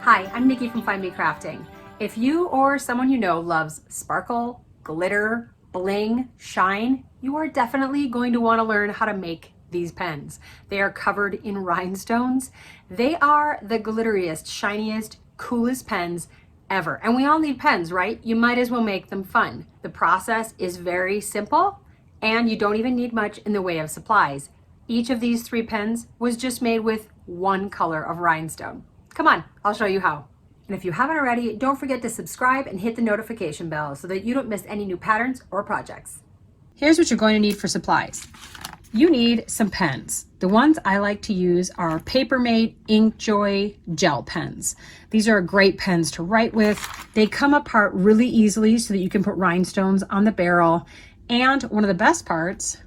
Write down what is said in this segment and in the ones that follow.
Hi, I'm Nikki from Find Me Crafting. If you or someone you know loves sparkle, glitter, bling, shine, you are definitely going to want to learn how to make these pens. They are covered in rhinestones. They are the glitteriest, shiniest, coolest pens ever. And we all need pens, right? You might as well make them fun. The process is very simple and you don't even need much in the way of supplies. Each of these 3 pens was just made with one color of rhinestone. Come on, I'll show you how. And if you haven't already, don't forget to subscribe and hit the notification bell so that you don't miss any new patterns or projects. Here's what you're going to need for supplies. You need some pens. The ones I like to use are Papermate Inkjoy gel pens. These are great pens to write with. They come apart really easily so that you can put rhinestones on the barrel. And one of the best parts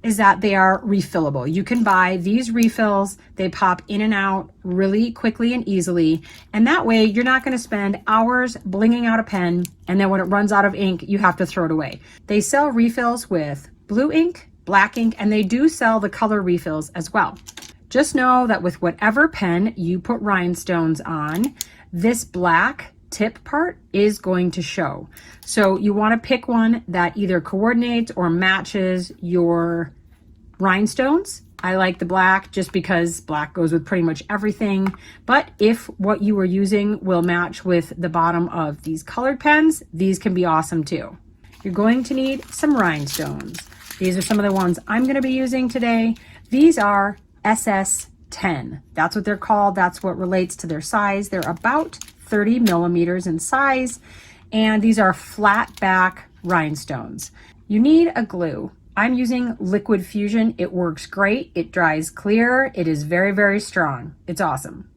is that they are refillable. You can buy these refills. They pop in and out really quickly and easily. And that way you're not going to spend hours blinging out a pen. And then when it runs out of ink, you have to throw it away. They sell refills with blue ink, black ink, and they do sell the color refills as well. Just know that with whatever pen you put rhinestones on, this black tip part is going to show. So you want to pick one that either coordinates or matches your rhinestones. I like the black just because black goes with pretty much everything. But if what you are using will match with the bottom of these colored pens, these can be awesome too. You're going to need some rhinestones. These are some of the ones I'm going to be using today. These are SS10. That's what they're called. That's what relates to their size. They're about 30 millimeters in size, and these are flat back rhinestones. You need a glue. I'm using Liquid Fusion. It works great. It dries clear. It is very, very strong. It's awesome.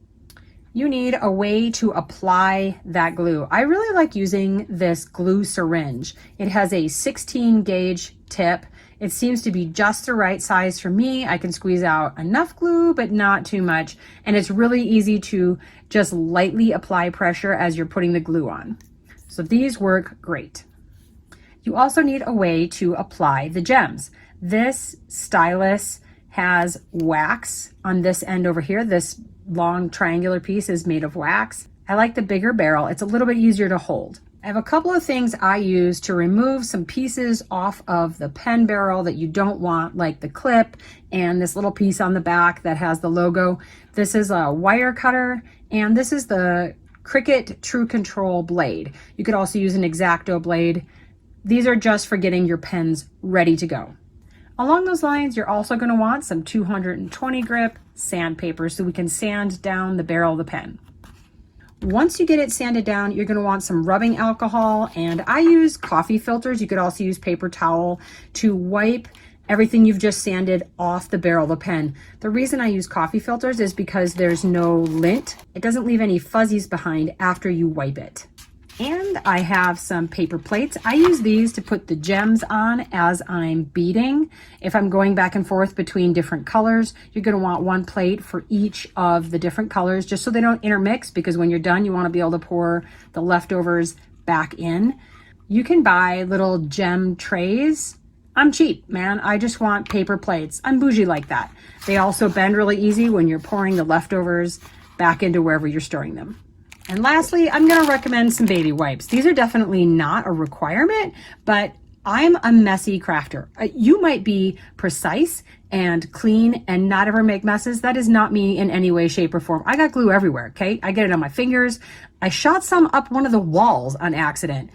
You need a way to apply that glue. I really like using this glue syringe. It has a 16 gauge tip. It seems to be just the right size for me. I can squeeze out enough glue, but not too much. And it's really easy to just lightly apply pressure as you're putting the glue on. So these work great. You also need a way to apply the gems. This stylus has wax on this end over here. This long triangular piece is made of wax. I like the bigger barrel. It's a little bit easier to hold. I have a couple of things I use to remove some pieces off of the pen barrel that you don't want, like the clip and this little piece on the back that has the logo. This is a wire cutter, and this is the Cricut True Control blade. You could also use an X-Acto blade. These are just for getting your pens ready to go. Along those lines, you're also going to want some 220 grip sandpaper so we can sand down the barrel of the pen. Once you get it sanded down, you're going to want some rubbing alcohol, and I use coffee filters. You could also use paper towel to wipe everything you've just sanded off the barrel of the pen. The reason I use coffee filters is because there's no lint. It doesn't leave any fuzzies behind after you wipe it. And I have some paper plates. I use these to put the gems on as I'm beading. If I'm going back and forth between different colors, you're going to want one plate for each of the different colors, just so they don't intermix, because when you're done, you want to be able to pour the leftovers back in. You can buy little gem trays. I'm cheap, man. I just want paper plates. I'm bougie like that. They also bend really easy when you're pouring the leftovers back into wherever you're storing them. And lastly, I'm going to recommend some baby wipes. These are definitely not a requirement, but I'm a messy crafter. You might be precise and clean and not ever make messes. That is not me in any way, shape, or form. I got glue everywhere, okay? I get it on my fingers. I shot some up one of the walls on accident.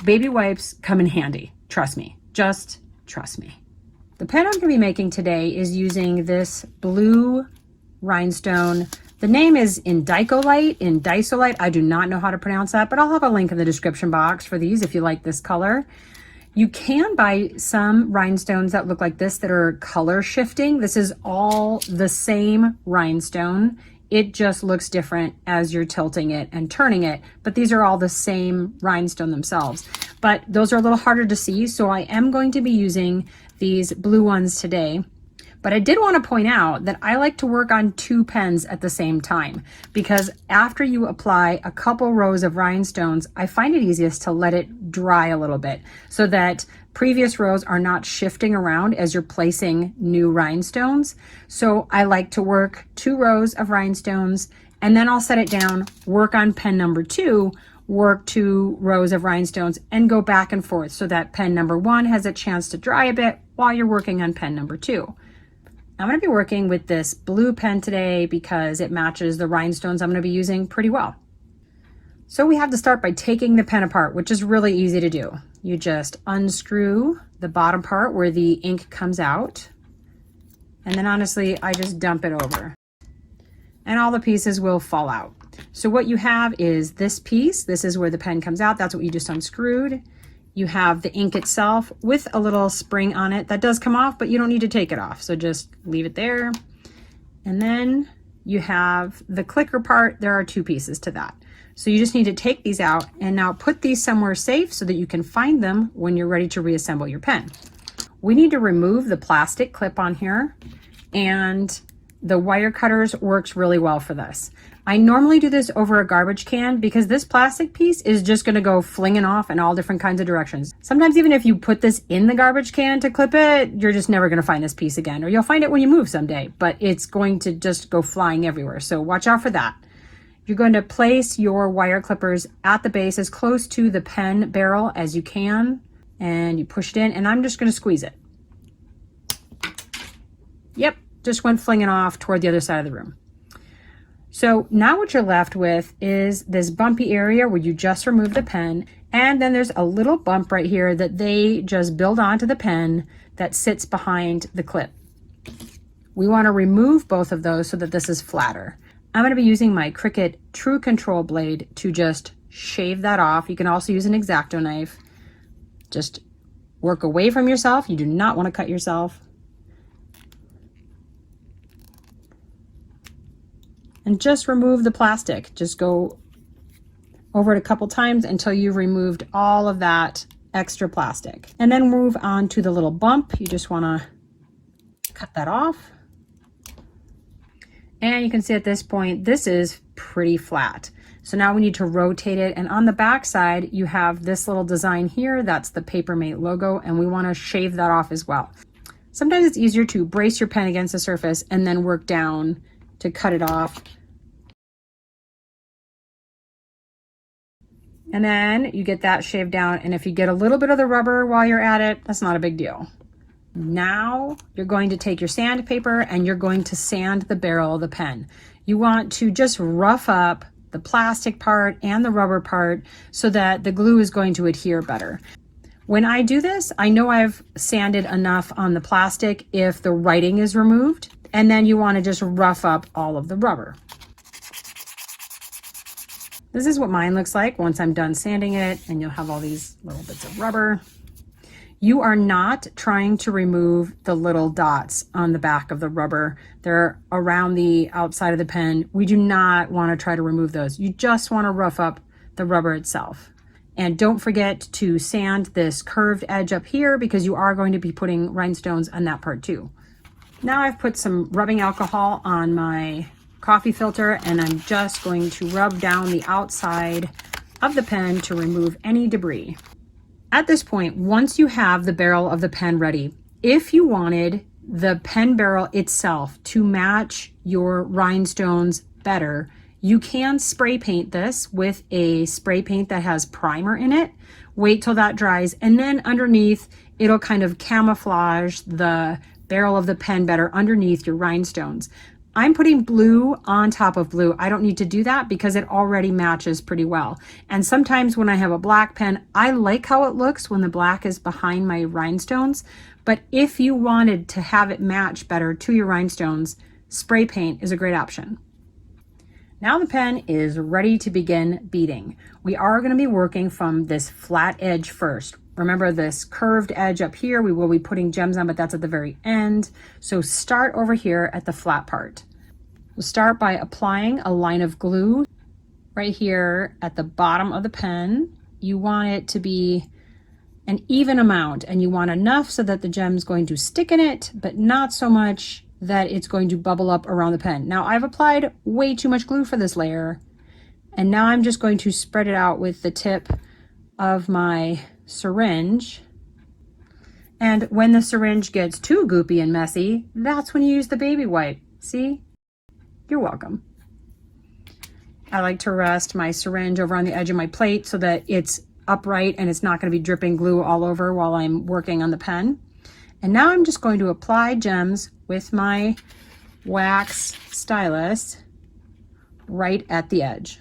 Baby wipes come in handy. Trust me. Just trust me. The pen I'm going to be making today is using this blue rhinestone. The name is Indisolite. I do not know how to pronounce that, but I'll have a link in the description box for these if you like this color. You can buy some rhinestones that look like this that are color shifting. This is all the same rhinestone. It just looks different as you're tilting it and turning it, but these are all the same rhinestone themselves. But those are a little harder to see, so I am going to be using these blue ones today. But I did want to point out that I like to work on 2 pens at the same time, because after you apply a couple rows of rhinestones, I find it easiest to let it dry a little bit so that previous rows are not shifting around as you're placing new rhinestones. So I like to work 2 rows of rhinestones And then I'll set it down, work on pen number 2, work 2 rows of rhinestones, and go back and forth so that pen number 1 has a chance to dry a bit while you're working on pen number 2. I'm going to be working with this blue pen today because it matches the rhinestones I'm going to be using pretty well. So we have to start by taking the pen apart, which is really easy to do. You just unscrew the bottom part where the ink comes out. And then honestly, I just dump it over. And all the pieces will fall out. So what you have is this piece. This is where the pen comes out. That's what you just unscrewed. You have the ink itself with a little spring on it that does come off, but you don't need to take it off. So just leave it there. And then you have the clicker part. There are 2 pieces to that. So you just need to take these out and now put these somewhere safe so that you can find them when you're ready to reassemble your pen. We need to remove the plastic clip on here, and the wire cutters works really well for this. I normally do this over a garbage can because this plastic piece is just going to go flinging off in all different kinds of directions. Sometimes even if you put this in the garbage can to clip it, you're just never going to find this piece again, or you'll find it when you move someday, but it's going to just go flying everywhere. So watch out for that. You're going to place your wire clippers at the base as close to the pen barrel as you can, and you push it in, and I'm just going to squeeze it. Yep, just went flinging off toward the other side of the room. So now what you're left with is this bumpy area where you just remove the pen, and then there's a little bump right here that they just build onto the pen that sits behind the clip. We want to remove both of those so that this is flatter. I'm going to be using my Cricut True Control blade to just shave that off. You can also use an X-Acto knife. Just work away from yourself. You do not want to cut yourself. And just remove the plastic. Just go over it a couple times until you've removed all of that extra plastic. And then move on to the little bump. You just want to cut that off. And you can see at this point, this is pretty flat. So now we need to rotate it. And on the back side, you have this little design here. That's the Papermate logo. And we want to shave that off as well. Sometimes it's easier to brace your pen against the surface and then work down to cut it off. And then you get that shaved down. And if you get a little bit of the rubber while you're at it, that's not a big deal. Now you're going to take your sandpaper and you're going to sand the barrel of the pen. You want to just rough up the plastic part and the rubber part so that the glue is going to adhere better. When I do this, I know I've sanded enough on the plastic if the writing is removed, and then you want to just rough up all of the rubber. This is what mine looks like once I'm done sanding it, and you'll have all these little bits of rubber. You are not trying to remove the little dots on the back of the rubber. They're around the outside of the pen. We do not want to try to remove those. You just want to rough up the rubber itself. And don't forget to sand this curved edge up here because you are going to be putting rhinestones on that part too. Now I've put some rubbing alcohol on my coffee filter, and I'm just going to rub down the outside of the pen to remove any debris. At this point, once you have the barrel of the pen ready, if you wanted the pen barrel itself to match your rhinestones better, you can spray paint this with a spray paint that has primer in it. Wait till that dries, and then underneath, it'll kind of camouflage the barrel of the pen better underneath your rhinestones. I'm putting blue on top of blue. I don't need to do that because it already matches pretty well. And sometimes when I have a black pen, I like how it looks when the black is behind my rhinestones. But if you wanted to have it match better to your rhinestones, spray paint is a great option. Now the pen is ready to begin beading. We are going to be working from this flat edge first. Remember this curved edge up here, we will be putting gems on, but that's at the very end. So start over here at the flat part. We'll start by applying a line of glue right here at the bottom of the pen. You want it to be an even amount, and you want enough so that the gem's going to stick in it, but not so much that it's going to bubble up around the pen. Now I've applied way too much glue for this layer, and now I'm just going to spread it out with the tip of my syringe. And when the syringe gets too goopy and messy, that's when you use the baby wipe. See? You're welcome. I like to rest my syringe over on the edge of my plate so that it's upright and it's not going to be dripping glue all over while I'm working on the pen. And now I'm just going to apply gems with my wax stylus right at the edge.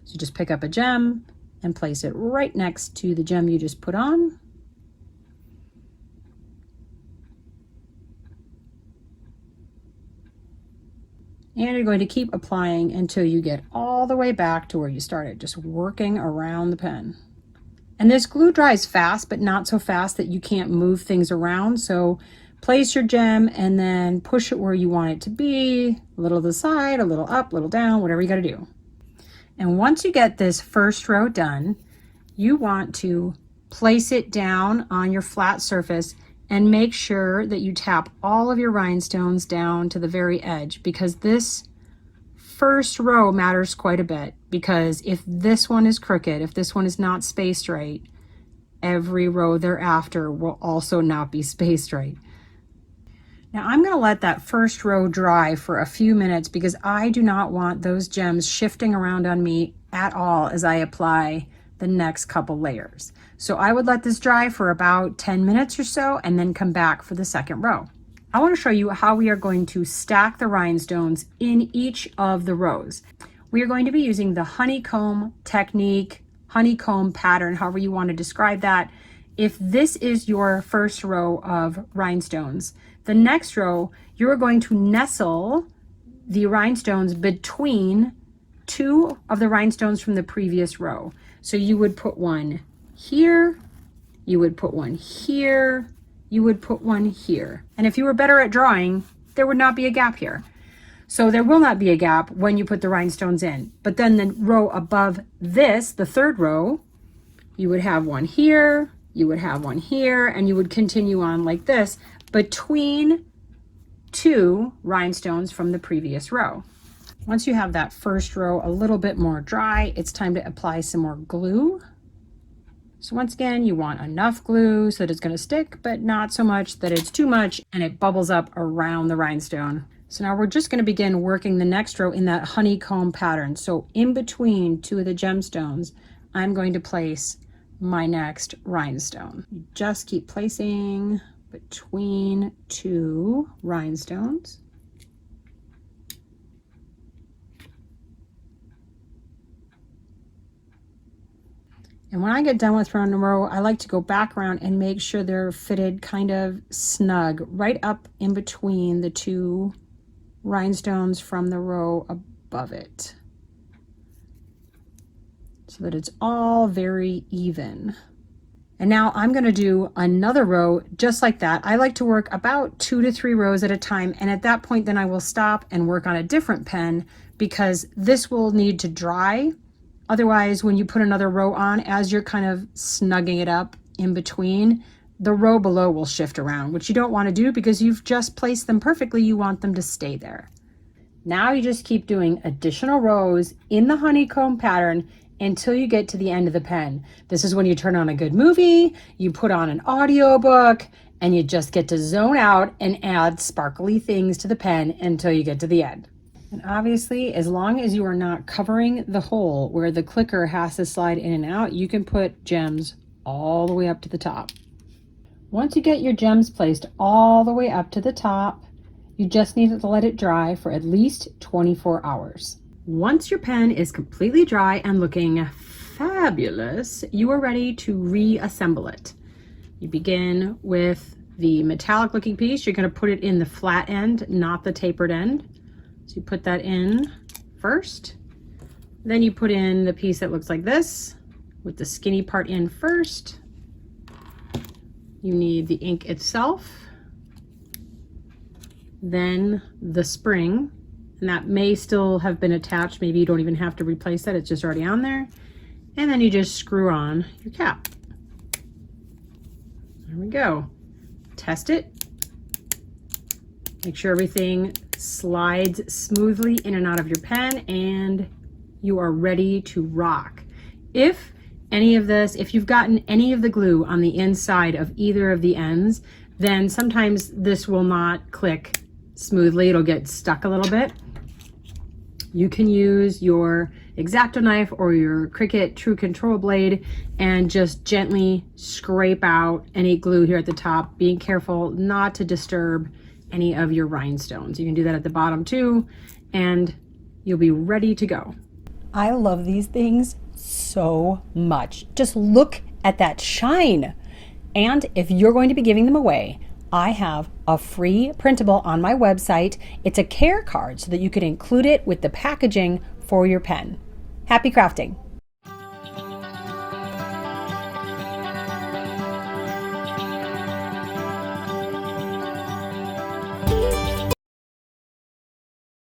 So just pick up a gem and place it right next to the gem you just put on. And you're going to keep applying until you get all the way back to where you started, just working around the pen. And this glue dries fast, but not so fast that you can't move things around. So place your gem and then push it where you want it to be, a little to the side, a little up, a little down, whatever you got to do. And once you get this first row done, you want to place it down on your flat surface and make sure that you tap all of your rhinestones down to the very edge, because this first row matters quite a bit, because if this one is crooked, if this one is not spaced right, every row thereafter will also not be spaced right. Now I'm going to let that first row dry for a few minutes because I do not want those gems shifting around on me at all as I apply the next couple layers. So I would let this dry for about 10 minutes or so and then come back for the second row. I want to show you how we are going to stack the rhinestones in each of the rows. We are going to be using the honeycomb technique, honeycomb pattern, however you want to describe that. If this is your first row of rhinestones, the next row, you're going to nestle the rhinestones between two of the rhinestones from the previous row. So you would put one here, you would put one here, you would put one here. And if you were better at drawing, there would not be a gap here. So there will not be a gap when you put the rhinestones in. But then the row above this, the third row, you would have one here, you would have one here, and you would continue on like this between two rhinestones from the previous row. Once you have that first row a little bit more dry, it's time to apply some more glue. So once again, you want enough glue so that it's going to stick, but not so much that it's too much and it bubbles up around the rhinestone. So now we're just going to begin working the next row in that honeycomb pattern. So in between two of the gemstones, I'm going to place my next rhinestone. You just keep placing between two rhinestones. And when I get done with round and row, I like to go back around and make sure they're fitted kind of snug right up in between the two rhinestones from the row above it, so that it's all very even. And now I'm going to do another row just like that. I like to work about 2 to 3 rows at a time, and at that point then I will stop and work on a different pen because this will need to dry. Otherwise, when you put another row on, as you're kind of snugging it up in between, the row below will shift around, which you don't want to do because you've just placed them perfectly. You want them to stay there. Now you just keep doing additional rows in the honeycomb pattern until you get to the end of the pen. This is when you turn on a good movie, you put on an audiobook, and you just get to zone out and add sparkly things to the pen until you get to the end. And obviously, as long as you are not covering the hole where the clicker has to slide in and out, you can put gems all the way up to the top. Once you get your gems placed all the way up to the top, you just need to let it dry for at least 24 hours. Once your pen is completely dry and looking fabulous, you are ready to reassemble it. You begin with the metallic looking piece. You're going to put it in the flat end, not the tapered end. So you put that in first, then you put in the piece that looks like this with the skinny part in first. You need the ink itself, then the spring, and that may still have been attached. Maybe you don't even have to replace that, it's just already on there. And then you just screw on your cap. There we go. Test it. Make sure everything slides smoothly in and out of your pen, and you are ready to rock. If you've gotten any of the glue on the inside of either of the ends, then sometimes this will not click smoothly. It'll get stuck a little bit. You can use your X-Acto knife or your Cricut True Control blade and just gently scrape out any glue here at the top, being careful not to disturb any of your rhinestones. You can do that at the bottom too, and you'll be ready to go. I love these things so much. Just look at that shine. And if you're going to be giving them away, I have a free printable on my website. It's a care card so that you can include it with the packaging for your pen. Happy crafting!